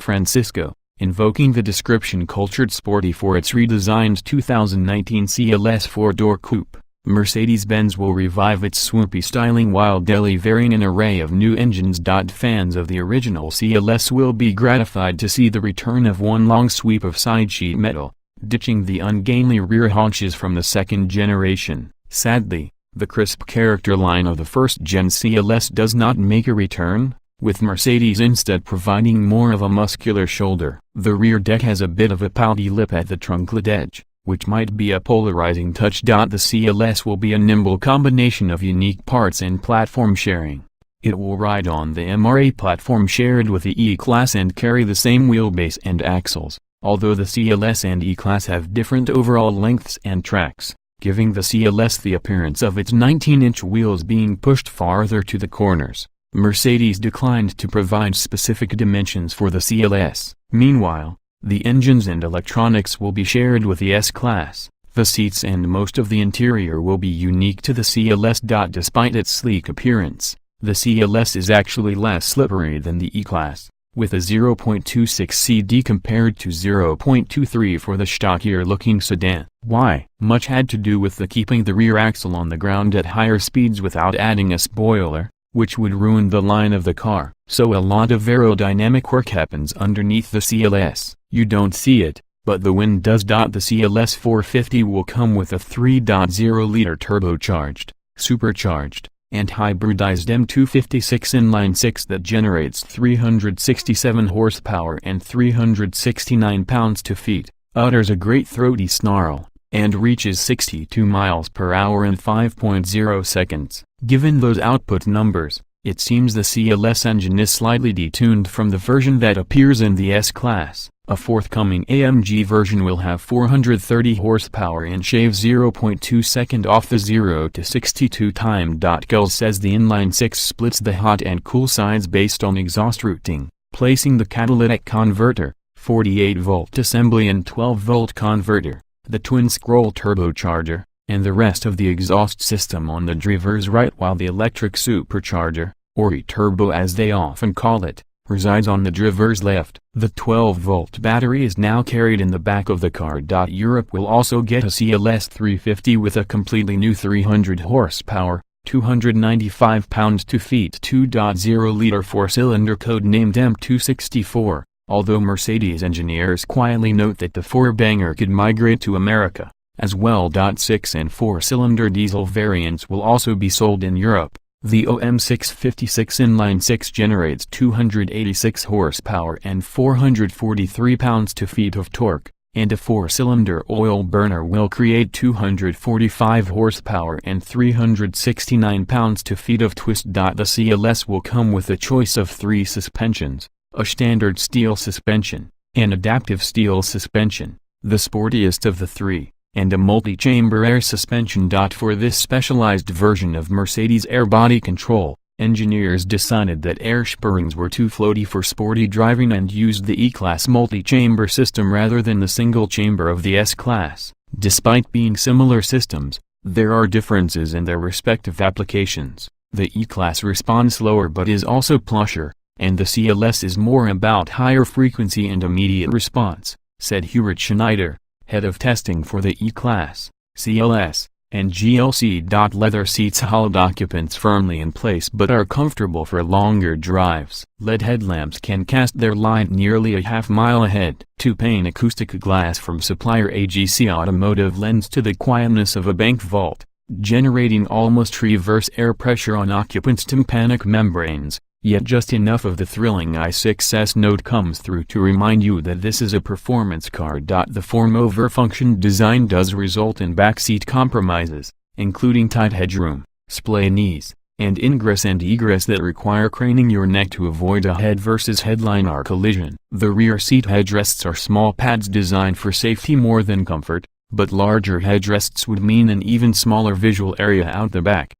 Francisco, invoking the description cultured sporty for its redesigned 2019 CLS four-door coupe. Mercedes-Benz will revive its swoopy styling while delivering an array of new engines. Fans of the original CLS will be gratified to see the return of one long sweep of side sheet metal, ditching the ungainly rear haunches from the second generation. Sadly, the crisp character line of the first-gen CLS does not make a return, with Mercedes instead providing more of a muscular shoulder. The rear deck has a bit of a pouty lip at the trunklid edge, which might be a polarizing touch. The CLS will be a nimble combination of unique parts and platform sharing. It will ride on the MRA platform shared with the E-Class and carry the same wheelbase and axles, although the CLS and E-Class have different overall lengths and tracks, giving the CLS the appearance of its 19-inch wheels being pushed farther to the corners. Mercedes declined to provide specific dimensions for the CLS. Meanwhile, the engines and electronics will be shared with the S-Class. The seats and most of the interior will be unique to the CLS. Despite its sleek appearance, the CLS is actually less slippery than the E-Class, with a 0.26 CD compared to 0.23 for the stockier-looking sedan. Why? Much had to do with the keeping the rear axle on the ground at higher speeds without adding a spoiler, which would ruin the line of the car. So a lot of aerodynamic work happens underneath the CLS. You don't see it, but the wind does. The CLS 450 will come with a 3.0-liter turbocharged, supercharged, and hybridized M256 inline-six that generates 367 horsepower and 369 pounds-feet, utters a great throaty snarl, and reaches 62 miles per hour in 5.0 seconds. Given those output numbers, it seems the CLS engine is slightly detuned from the version that appears in the S-Class. A forthcoming AMG version will have 430 horsepower and shave 0.2 second off the 0 to 62 time. Kelz says the inline-six splits the hot and cool sides based on exhaust routing, placing the catalytic converter, 48-volt assembly and 12-volt converter, the twin-scroll turbocharger, and the rest of the exhaust system on the driver's right, while the electric supercharger, or e-turbo as they often call it, resides on the driver's left. The 12-volt battery is now carried in the back of the car. Europe will also get a CLS 350 with a completely new 300 horsepower, 295 pounds-feet 2.0-liter four-cylinder codenamed M264, although Mercedes engineers quietly note that the four-banger could migrate to America, as well.Six and four-cylinder diesel variants will also be sold in Europe. The OM656 inline-six generates 286 horsepower and 443 pounds-feet of torque, and a four-cylinder oil burner will create 245 horsepower and 369 pounds-feet of twist. The CLS will come with a choice of 3 suspensions, a standard steel suspension, an adaptive steel suspension, the sportiest of the 3, and a multi-chamber air suspension. For this specialized version of Mercedes air body control, engineers decided that air springs were too floaty for sporty driving and used the E-Class multi-chamber system rather than the single chamber of the S-Class. Despite being similar systems, there are differences in their respective applications. The E-Class responds slower but is also plusher, and the CLS is more about higher frequency and immediate response, said Hubert Schneider, head of testing for the E-Class, CLS, and GLC.Leather. Seats hold occupants firmly in place but are comfortable for longer drives. LED headlamps can cast their light nearly a half-mile ahead. Two-pane acoustic glass from supplier AGC Automotive lends to the quietness of a bank vault, generating almost reverse air pressure on occupants' tympanic membranes. Yet just enough of the thrilling i6's note comes through to remind you that this is a performance car. The form-over function design does result in backseat compromises, including tight headroom, splay knees, and ingress and egress that require craning your neck to avoid a head versus headliner collision. The rear seat headrests are small pads designed for safety more than comfort, but larger headrests would mean an even smaller visual area out the back.